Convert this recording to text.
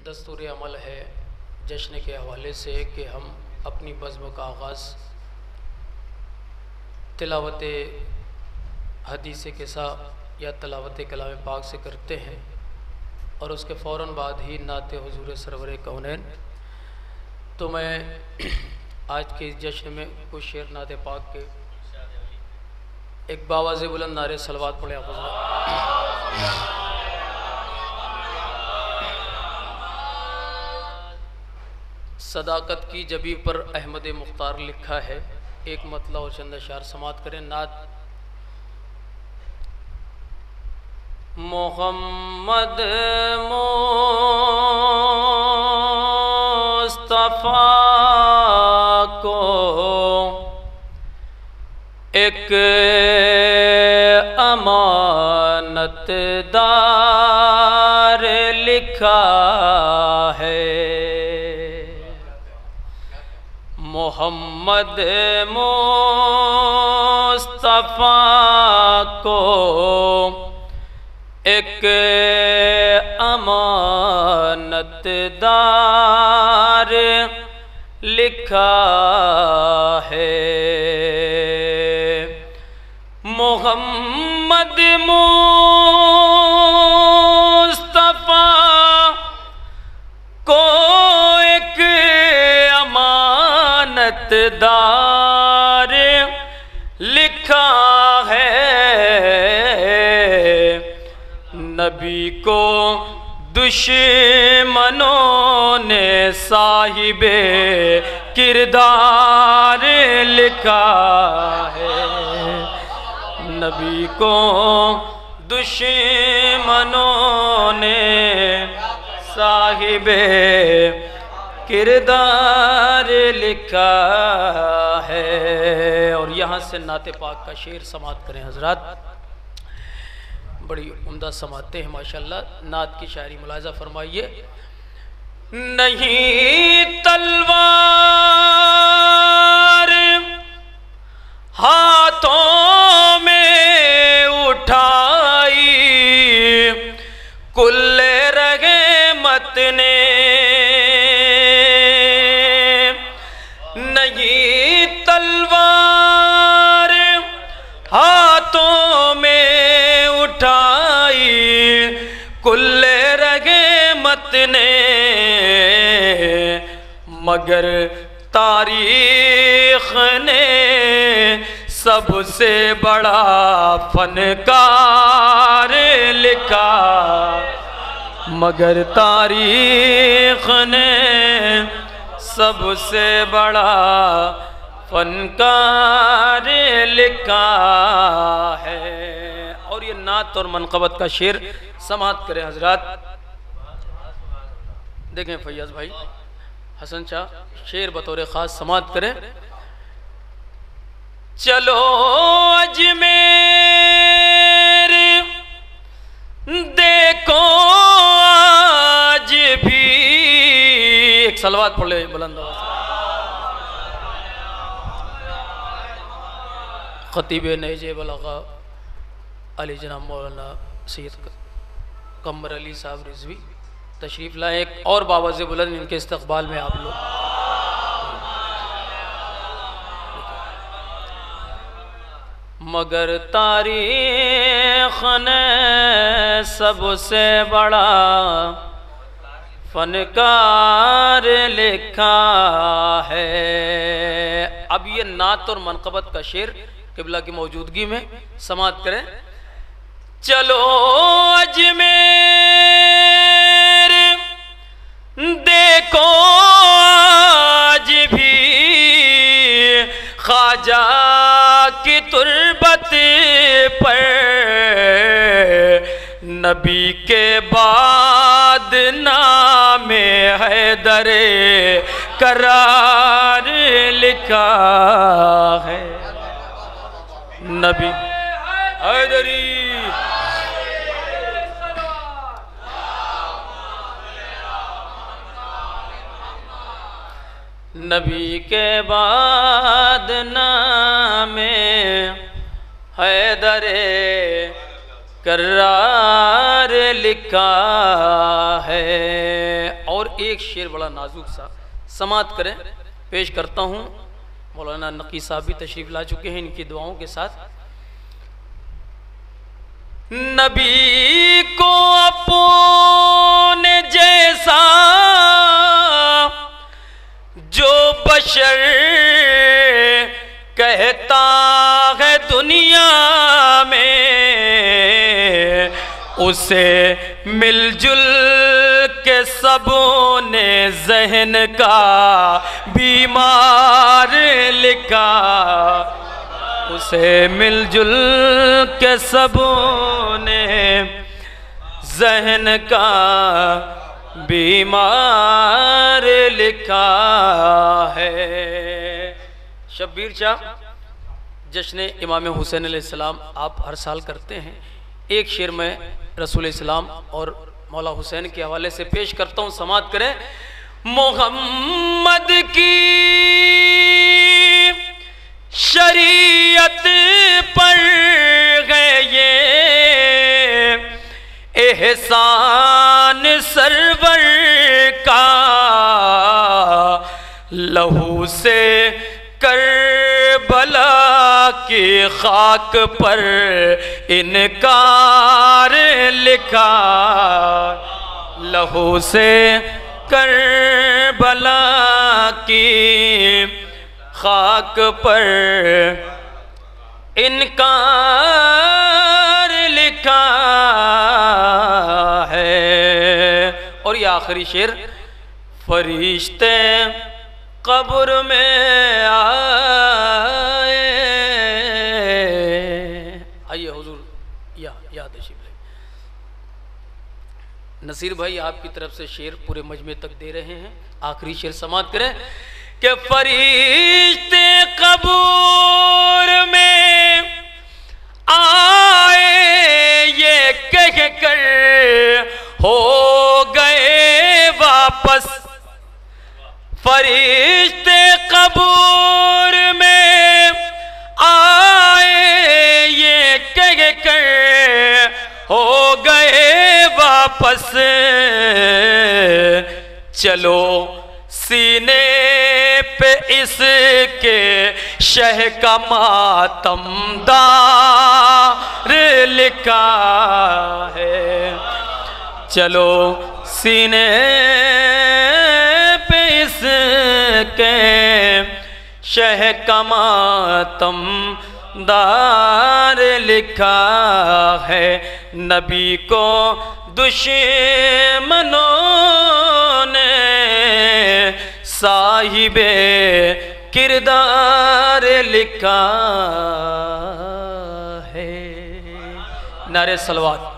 دستور عمل ہے جشن کے حوالے سے کہ ہم اپنی بزم کا آغاز تلاوت حدیث قصہ یا تلاوت کلام پاک سے کرتے ہیں اور اس کے فوراً بعد ہی نعت حضور سرور کونین۔ تو میں آج کے جشن میں کچھ شعر نعت پاک کے ایک باواز بلند نعرے صلوات پڑھیں آپ حضرات۔ صداقت کی جبی پر احمد مختار لکھا ہے، ایک مطلع اور چند اشعار سماعت کریں۔ نعت محمد مصطفیٰ کو ایک امانت دار لکھا ہے، محمد مصطفیٰ کو ایک امانت دار لکھا ہے، محمد مصطفیٰ کو ایک امانت دار لکھا ہے، نبی کو دشمنوں نے صاحب کردار لکھا ہے، نبی کو دشمنوں نے صاحب کردار لکھا ہے۔ اور یہاں سے نعت پاک کا شعر سماعت کریں حضرات، بڑی عمدہ سماعتیں ہیں ماشاءاللہ۔ نعت کی شاعری ملاحظہ فرمائیے۔ نہیں تلوار ہاتھوں میں اٹھائی کل رحمت نے، نہیں تلوار ہاتھوں میں اٹھائی کل رحمت نے، مگر تاریخ نے سب سے بڑا فنکار لکھا، مگر تاریخ نے سب سے بڑا فنکار لکھا ہے۔ اور یہ نعت اور منقبت کا شعر سماعت کریں حضرات۔ دیکھیں فیاض بھائی، حسن شاہ شعر بطور خاص سماعت کریں۔ چلو اجمیر دیکھو آج بھی، ایک صلوات پڑھ لے بلند آواز سے۔ خطیب نہج بلاغہ علی جناب مولانا سید قمر علی صاحب رضوی تشریف لائیں، ایک اور باواز بلند ان کے استقبال میں آپ لوگ۔ مگر تاریخ نے سب سے بڑا فنکار لکھا ہے۔ اب یہ نعت اور منقبت کا شعر قبلہ کی موجودگی میں سماعت کریں۔ چلو اجمیر دیکھو آج بھی خواجہ کی تربت پر، نبی کے بعد نام حیدر کرار لکھا ہے، نبی حیدری نبی کے بعد نام حیدر کرار لکھا ہے۔ اور ایک شعر بڑا نازک سا سماعت کریں، پیش کرتا ہوں۔ مولانا نقی صاحب بھی تشریف لا چکے ہیں ان کی دعاؤں کے ساتھ۔ نبی کو اپنے جیسا جو بشر کہتا ہے دنیا میں، اسے مل جل کے سبوں نے ذہن کا بیمار لکھا، اسے مل جل کے سبوں نے ذہن کا بیمار لکھا ہے۔ شبیر شاہ جشن امام حسین علیہ السلام آپ ہر سال کرتے ہیں، ایک شعر میں رسول اسلام اور مولا حسین کے حوالے سے پیش کرتا ہوں، سماعت کریں۔ محمد کی شریعت پر ہے یہ احسان سرور کا، لہو سے کربلا کی خاک پر انکار لکھا، لہو سے کربلا کی خاک پر انکار لکھا ہے۔ اور یہ آخری شعر، فرشتے قبر میں آئیے حضور یاد تشریف لے۔ نصیر بھائی آپ کی طرف سے شعر پورے مجمع تک دے رہے ہیں، آخری شعر سماعت کریں کہ فرشتے قبر میں آئے یہ کہہ کر ہو گئے واپس، فرشتے قبر میں آئے یہ کہہ کر ہو گئے واپس، چلو سینے پہ اس کے شہ کا ماتم دار لکھا ہے، چلو سینے پہ اس کے شہ کا ماتم دار لکھا ہے، نبی کو دشمنوں نے صاحب کردار لکھا ہے۔ نعرہ صلوات۔